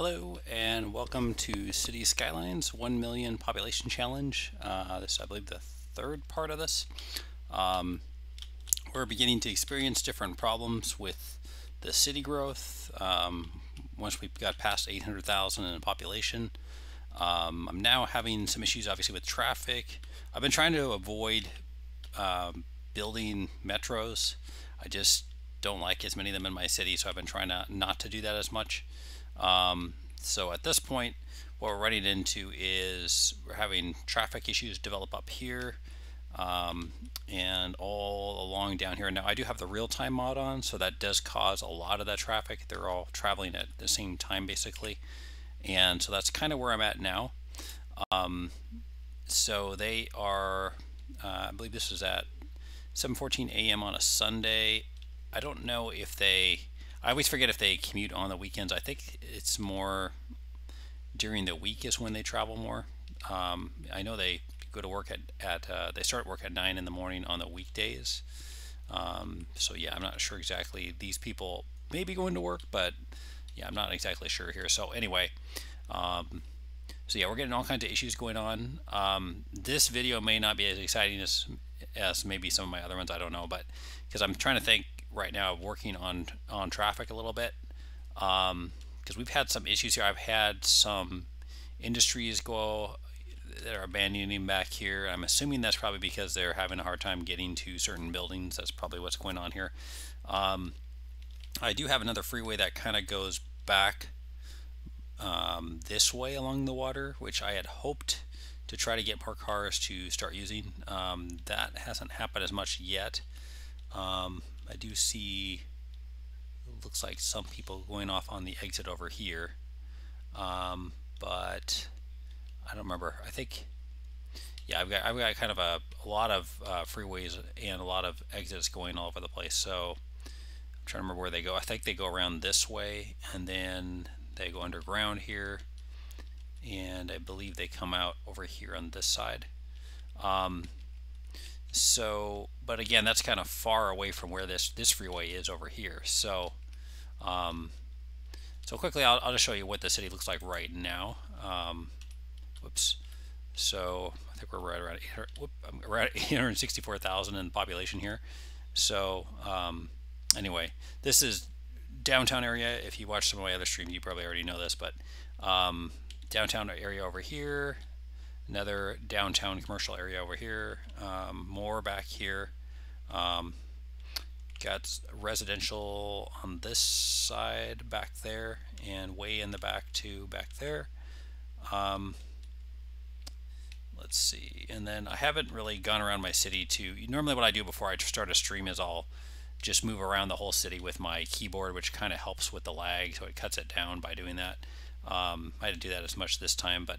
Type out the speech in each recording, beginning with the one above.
Hello and welcome to City Skylines 1 million population challenge. This is, I believe, the third part of this. We're beginning to experience different problems with the city growth. Once we've got past 800,000 in population, I'm now having some issues, obviously, with traffic. I've been trying to avoid building metros. I just don't like as many of them in my city, so I've been trying not to do that as much. So at this point, what we're running into is we're having traffic issues develop up here and all along down here. Now I do have the real-time mod on, so that does cause a lot of that traffic. They're all traveling at the same time basically, and so that's kind of where I'm at now. So they are, I believe this is at 7:14 a.m. on a Sunday. I don't know if I always forget if they commute on the weekends. I think it's more during the week is when they travel more. I know they go to work they start work at 9 in the morning on the weekdays. So yeah, I'm not sure exactly. These people may be going to work, but yeah, I'm not exactly sure here. So anyway, so yeah, we're getting all kinds of issues going on. This video may not be as exciting as maybe some of my other ones. I don't know, but because I'm trying to think right now of working on traffic a little bit, because we've had some issues here. I've had some industries that are abandoning back here. I'm assuming that's probably because they're having a hard time getting to certain buildings. That's probably what's going on here. I do have another freeway that kind of goes back this way along the water, which I had hoped to try to get more cars to start using. That hasn't happened as much yet. I do see, it looks like some people going off on the exit over here, but I don't remember. I think, yeah, I've got kind of a lot of freeways and a lot of exits going all over the place. So I'm trying to remember where they go. I think they go around this way, and then they go underground here, and I believe they come out over here on this side. So, but again, that's kind of far away from where this freeway is over here. So, so quickly, I'll just show you what the city looks like right now. Whoops. So I think we're right around we're at 864,000 in population here. So anyway, this is downtown area. If you watch some of my other streams, you probably already know this, but downtown area over here. Another downtown commercial area over here, more back here. Got residential on this side back there, and way in the back too back there. Let's see, and then I haven't really gone around my city normally what I do before I start a stream is I'll just move around the whole city with my keyboard, which kind of helps with the lag, so it cuts it down by doing that. I didn't do that as much this time, but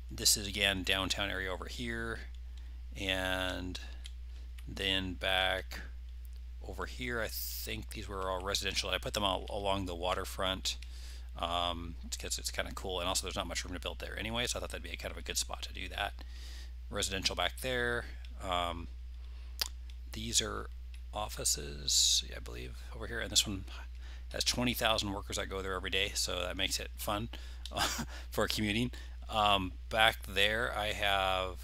this is again downtown area over here, and then back over here I think these were all residential. I put them all along the waterfront because it's kind of cool, and also there's not much room to build there anyway, so I thought that'd be kind of a good spot to do that. Residential back there. These are offices, I believe, over here, and this one has 20,000 workers that go there every day, so that makes it fun for commuting. Back there I have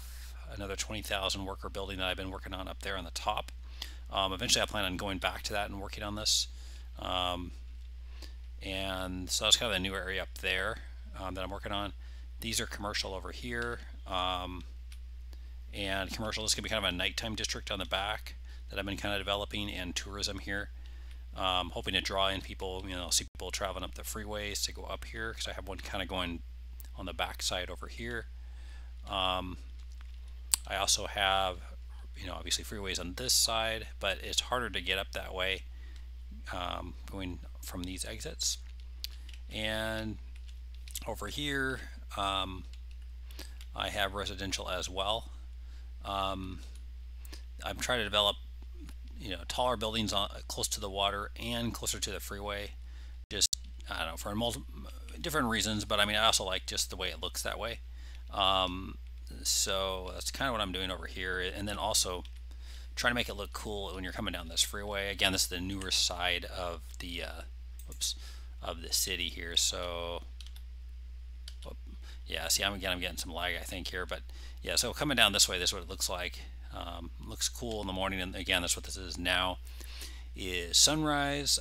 another 20,000 worker building that I've been working on up there on the top. Eventually I plan on going back to that and working on this. And so that's kind of the new area up there that I'm working on. These are commercial over here. And commercial, this is going to be kind of a nighttime district on the back that I've been kind of developing, and tourism here. Hoping to draw in people, see people traveling up the freeways to go up here, because I have one kind of going on the back side over here. I also have, obviously freeways on this side, but it's harder to get up that way going from these exits. And over here I have residential as well. I'm trying to develop taller buildings close to the water and closer to the freeway, just I don't know, for different reasons, but I mean I also like just the way it looks that way. So that's kind of what I'm doing over here, and then also trying to make it look cool when you're coming down this freeway. Again, this is the newer side of the of the city here. So yeah, see, I'm getting some lag, I think, here, but yeah, so coming down this way, this is what it looks like. Looks cool in the morning, and again, that's what this is now, is sunrise.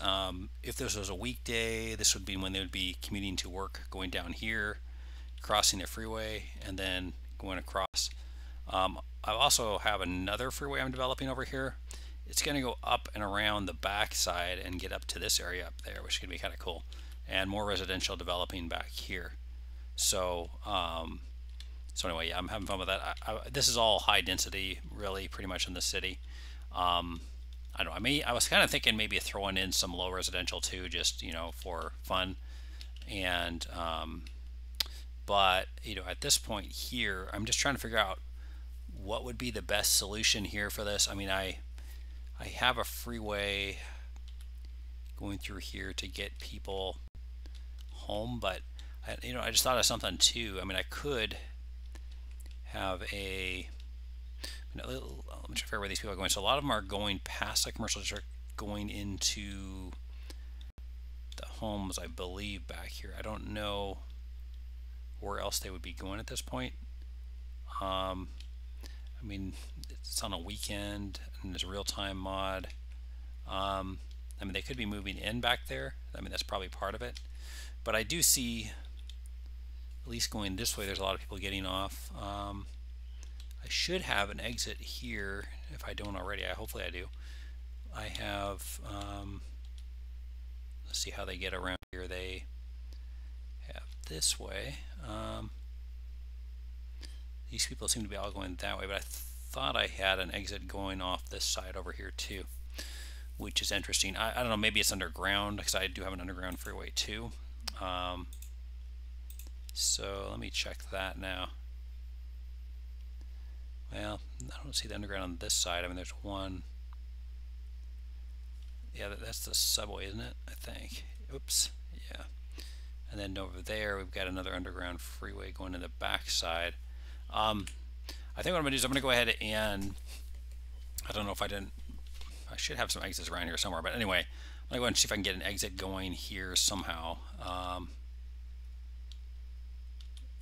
If this was a weekday, this would be when they would be commuting to work, going down here, crossing the freeway, and then going across. I also have another freeway I'm developing over here. It's going to go up and around the back side and get up to this area up there, which is going to be kind of cool, and more residential developing back here. So so anyway, yeah, I'm having fun with that. This is all high density, really, pretty much in the city. I don't know. I was kind of thinking maybe throwing in some low residential too, just for fun. And but at this point here, I'm just trying to figure out what would be the best solution here for this. I mean, I have a freeway going through here to get people home, but I just thought of something too. I mean, I could have a let me try to figure out where these people are going. So a lot of them are going past the commercial district, going into the homes, I believe, back here. I don't know where else they would be going at this point. I mean, it's on a weekend and there's a real-time mod. I mean, they could be moving in back there. I mean, that's probably part of it. But I do see, at least going this way, there's a lot of people getting off. I should have an exit here if I don't already. Hopefully I do. I have, let's see how they get around here. They have this way. These people seem to be all going that way, but I thought I had an exit going off this side over here too, which is interesting. I don't know, maybe it's underground, because I do have an underground freeway too. So let me check that now. Well, I don't see the underground on this side. I mean, there's one. Yeah, that's the subway, isn't it? I think. Oops. Yeah. And then over there, we've got another underground freeway going to the back side. I think what I'm going to do is I'm going to go ahead and, I don't know if I didn't, I should have some exits around here somewhere, but anyway, I'm going to go ahead and see if I can get an exit going here somehow.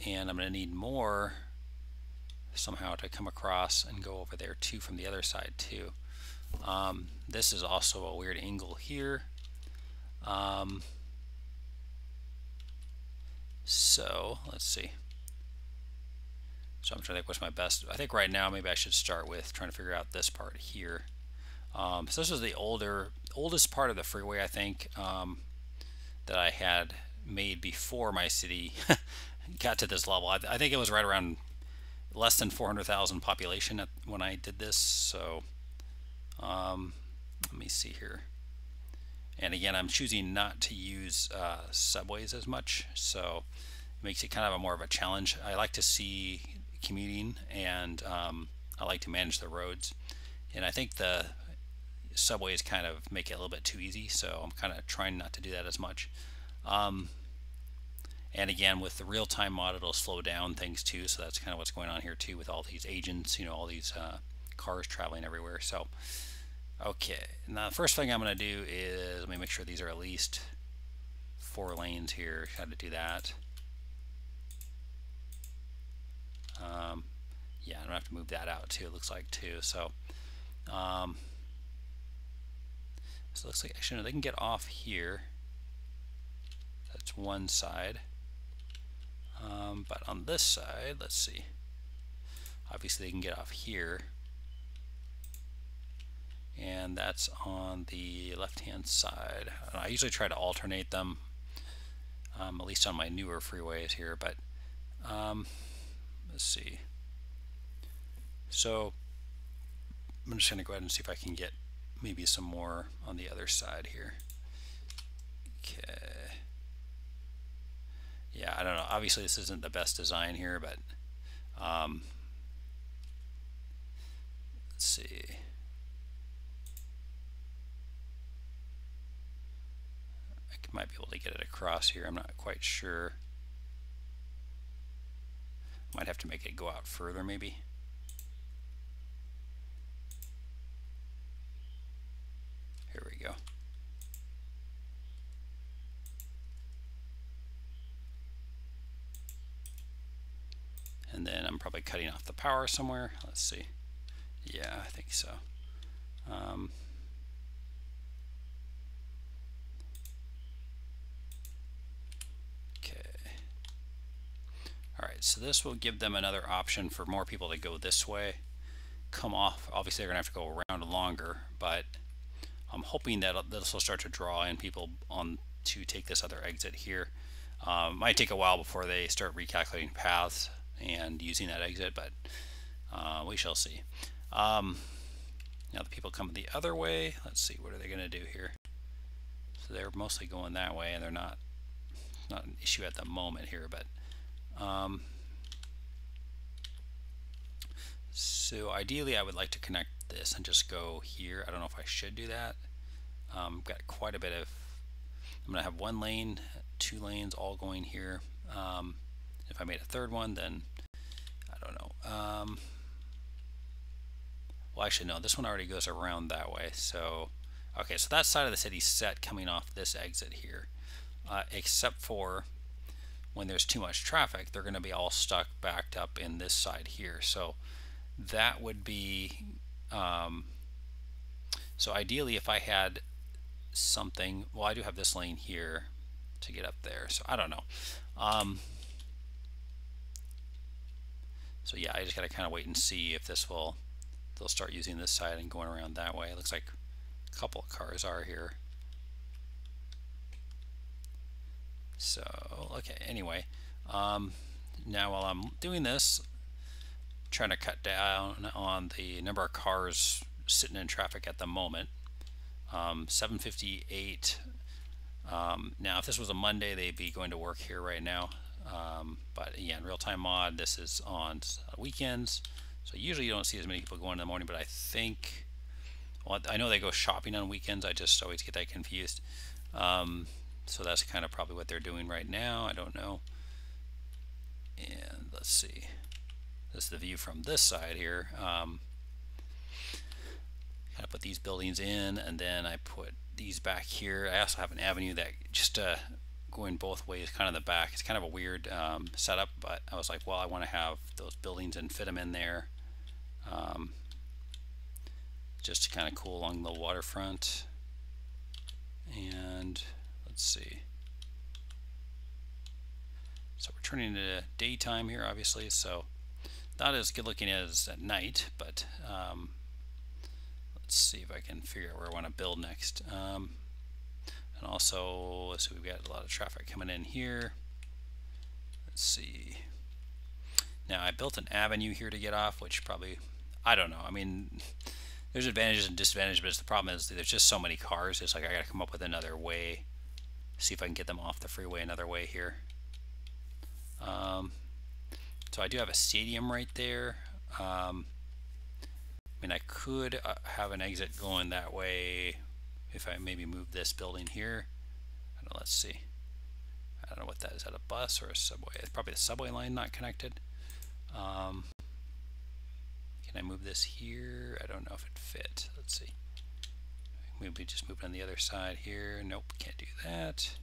And I'm going to need more somehow to come across and go over there too from the other side too. This is also a weird angle here. So let's see. So I'm trying to think what's my best. I think right now maybe I should start with trying to figure out this part here. So this is the oldest part of the freeway, I think, that I had made before my city got to this level. I think it was right around less than 400,000 population when I did this. So let me see here. And again, I'm choosing not to use subways as much, so it makes it kind of more of a challenge. I like to see commuting, and I like to manage the roads, and I think the subways kind of make it a little bit too easy, so I'm kind of trying not to do that as much. And again, with the real-time mod, it'll slow down things too, so that's kind of what's going on here too with all these agents, all these cars traveling everywhere. So okay, now the first thing I'm going to do is let me make sure these are at least 4 lanes here. Had to do that. Yeah, I'm going to have to move that out too, it looks like too. So so it looks like actually no, they can get off here. That's one side. But on this side, let's see. Obviously they can get off here. And that's on the left-hand side. I usually try to alternate them, at least on my newer freeways here, but let's see. So I'm just going to go ahead and see if I can get maybe some more on the other side here. Okay. Yeah, I don't know. Obviously this isn't the best design here, but let's see. I might be able to get it across here. I'm not quite sure. Might have to make it go out further maybe. Here we go. probably cutting off the power somewhere. Let's see. Yeah, I think so. Okay. All right, so this will give them another option for more people to go this way, come off. Obviously, they're gonna have to go around longer, but I'm hoping that this will start to draw in people on to take this other exit here. Might take a while before they start recalculating paths and using that exit, but we shall see. Now the people coming the other way, let's see, what are they going to do here? So they're mostly going that way, and they're not an issue at the moment here, but so ideally I would like to connect this and just go here. I don't know if I should do that. Got quite a bit of, I'm going to have one lane, 2 lanes all going here. If I made a third one, then I don't know. Well, actually, no, this one already goes around that way. So, okay, so that side of the city's set coming off this exit here, except for when there's too much traffic, they're going to be all stuck backed up in this side here. So that would be, so ideally if I had something, well, I do have this lane here to get up there, so I don't know. So yeah, I just got to kind of wait and see if this will, they'll start using this side and going around that way. It looks like a couple of cars are here. So, okay, anyway, now while I'm doing this, trying to cut down on the number of cars sitting in traffic at the moment. 7:58. Now, if this was a Monday, they'd be going to work here right now. But again, real-time mod, this is on weekends. So usually you don't see as many people going in the morning, but I think, well, I know they go shopping on weekends. I just always get that confused. So that's kind of probably what they're doing right now. I don't know. And let's see. This is the view from this side here. Kind of put these buildings in, and then I put these back here. I also have an avenue that just going both ways, kind of the back. It's kind of a weird setup, but I was like, well, I want to have those buildings and fit them in there, just to kind of cool along the waterfront. And let's see. So we're turning into daytime here, obviously, so not as good looking as at night, but let's see if I can figure out where I want to build next. And also, so we've got a lot of traffic coming in here. Let's see. Now I built an avenue here to get off, which probably, I don't know. I mean, there's advantages and disadvantages, but the problem is there's just so many cars. It's like I got to come up with another way. See if I can get them off the freeway another way here. So I do have a stadium right there. I mean, I could have an exit going that way if I maybe move this building here. I don't know, let's see. I don't know what that is. Is that a bus or a subway? It's probably the subway line not connected. Can I move this here? I don't know if it fit. Let's see. Maybe just move it on the other side here. Nope, can't do that.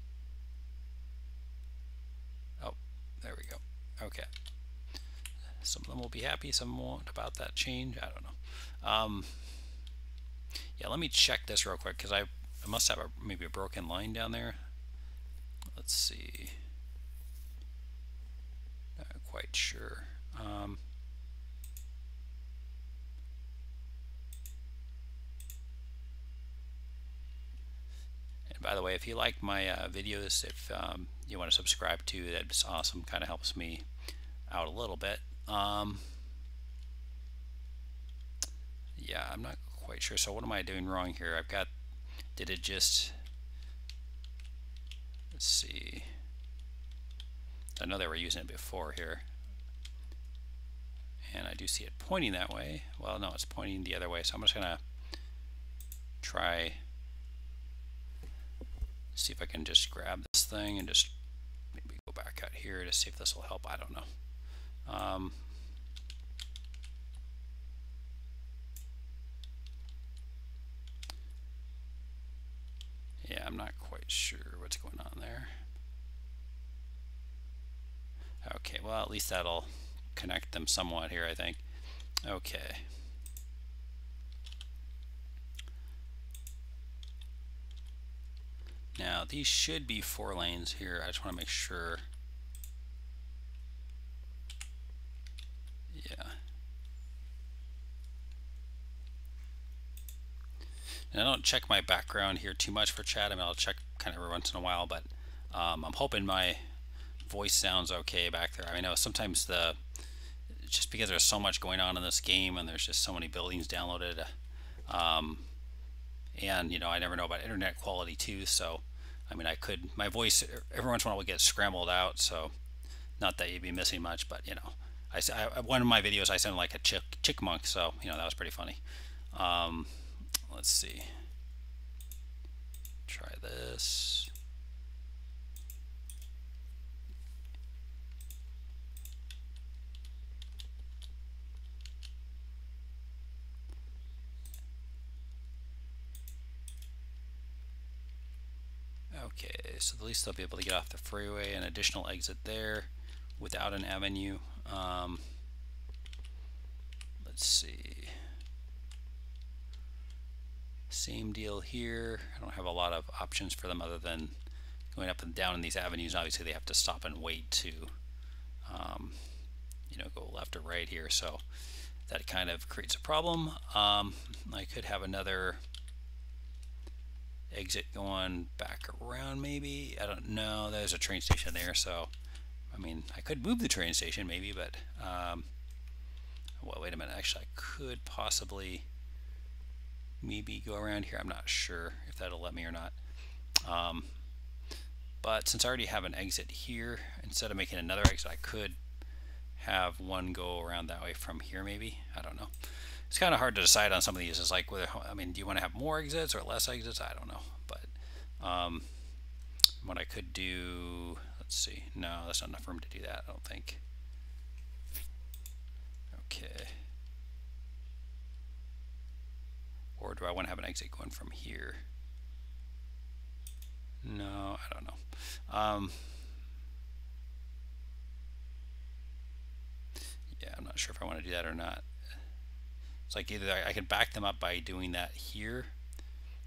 Oh, there we go. Okay. Some of them will be happy, some won't about that change. I don't know. Yeah, let me check this real quick because I must have maybe a broken line down there. Let's see. Not quite sure. And by the way, if you like my videos, if you want to subscribe to, that's awesome. Kind of helps me out a little bit. Yeah, I'm not quite sure. So what am I doing wrong here? I've got, did it just, let's see. I know they were using it before here. And I do see it pointing that way. Well, no, it's pointing the other way. So I'm just gonna try, see if I can just grab this thing and just maybe go back out here to see if this will help. I don't know. Yeah, I'm not quite sure what's going on there. Okay, well, at least that'll connect them somewhat here, I think. Okay. Now these should be 4 lanes here. I just want to make sure. Yeah. And I don't check my background here too much for chat. I mean, I'll check kind of every once in a while, but I'm hoping my voice sounds okay back there. I know sometimes just because there's so much going on in this game and there's just so many buildings downloaded, and you know, I never know about internet quality too. So, I mean, my voice every once in a while will get scrambled out. So, not that you'd be missing much, but you know, one of my videos I sounded like a chickmunk, so you know that was pretty funny. Let's see. Try this. Okay, so at least they'll be able to get off the freeway, an additional exit there without an avenue. Let's see. Same deal here. I don't have a lot of options for them other than going up and down in these avenues. Obviously, they have to stop and wait to, you know, go left or right here. So that kind of creates a problem. I could have another exit going back around maybe. I don't know. There's a train station there, so I mean, I could move the train station maybe, but well, wait a minute. Actually, I could possibly maybe go around here. I'm not sure if that'll let me or not. But since I already have an exit here, instead of making another exit, I could have one go around that way from here maybe. I don't know. It's kind of hard to decide on some of these. It's like, whether, I mean, do you want to have more exits or less exits? I don't know. But what I could do, let's see. No, that's not enough room to do that, I don't think. Okay. Or do I want to have an exit going from here? No, I don't know. Yeah, I'm not sure if I want to do that or not. It's like either I can back them up by doing that here,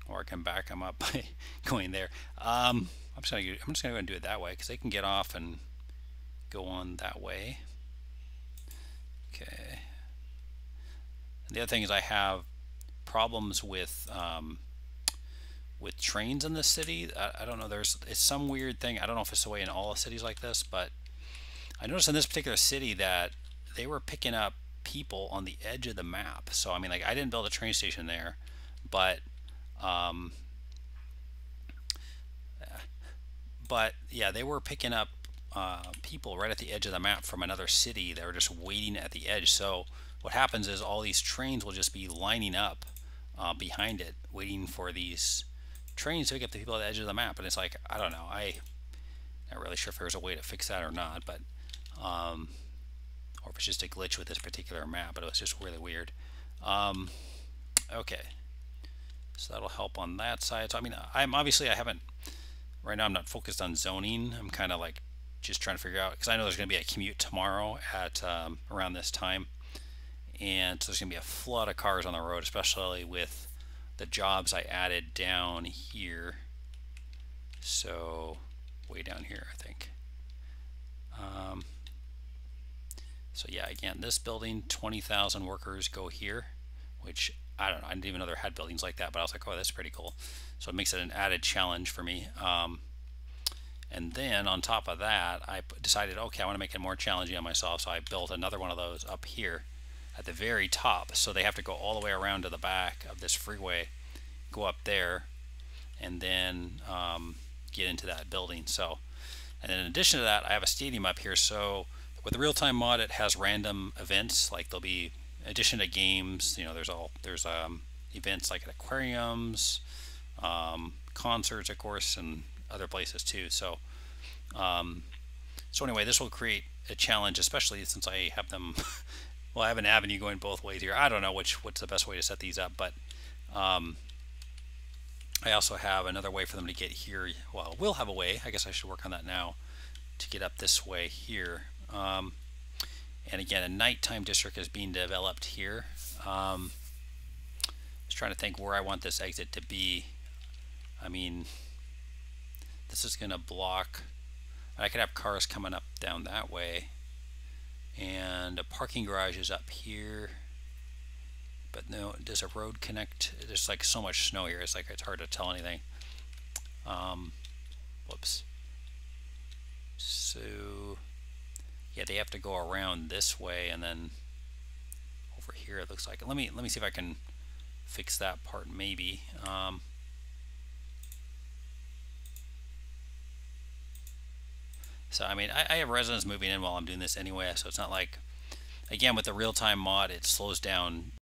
or I can back them up by going there. I'm just gonna go and do it that way because they can get off and go on that way. Okay. And the other thing is I have problems with trains in the city. I don't know. It's some weird thing. I don't know if it's the way in all cities like this, but I noticed in this particular city that they were picking up people on the edge of the map. So I mean, like, I didn't build a train station there, but yeah, they were picking up people right at the edge of the map from another city. They were just waiting at the edge. So what happens is all these trains will just be lining up behind it, waiting for these trains to pick up the people at the edge of the map. And it's like, I don't know. I'm not really sure if there's a way to fix that or not, but or if it's just a glitch with this particular map, but it was just really weird. Okay, so that'll help on that side. So I mean, I haven't, right now I'm not focused on zoning. I'm kind of like just trying to figure out, because I know there's going to be a commute tomorrow at around this time, and so there's going to be a flood of cars on the road, especially with the jobs I added down here. So way down here, I think. So yeah, again, this building, 20,000 workers go here, which I don't know. I didn't even know there had buildings like that, but I was like, oh, that's pretty cool. So it makes it an added challenge for me. And then on top of that, I decided, okay, I want to make it more challenging on myself. So I built another one of those up here at the very top. So they have to go all the way around to the back of this freeway, go up there, and then get into that building. So, and then in addition to that, I have a stadium up here. So with the real-time mod, it has random events. Like there'll be, in addition to games, you know, there's events like at aquariums, concerts, of course, and other places too. So so anyway, this will create a challenge, especially since I have them well, I have an avenue going both ways here. I don't know what's the best way to set these up, but I also have another way for them to get here. Well, we'll have a way. I guess I should work on that now to get up this way here. And again, a nighttime district is being developed here. Just trying to think where I want this exit to be. I mean, this is going to block. I could have cars coming up down that way. And a parking garage is up here. But no, does a road connect? There's like so much snow here. It's like it's hard to tell anything. Whoops. So yeah, they have to go around this way and then over here. It looks like. Let me see if I can fix that part maybe. So I mean, I have residents moving in while I'm doing this anyway, so it's not like, again, with the real-time mod, it slows down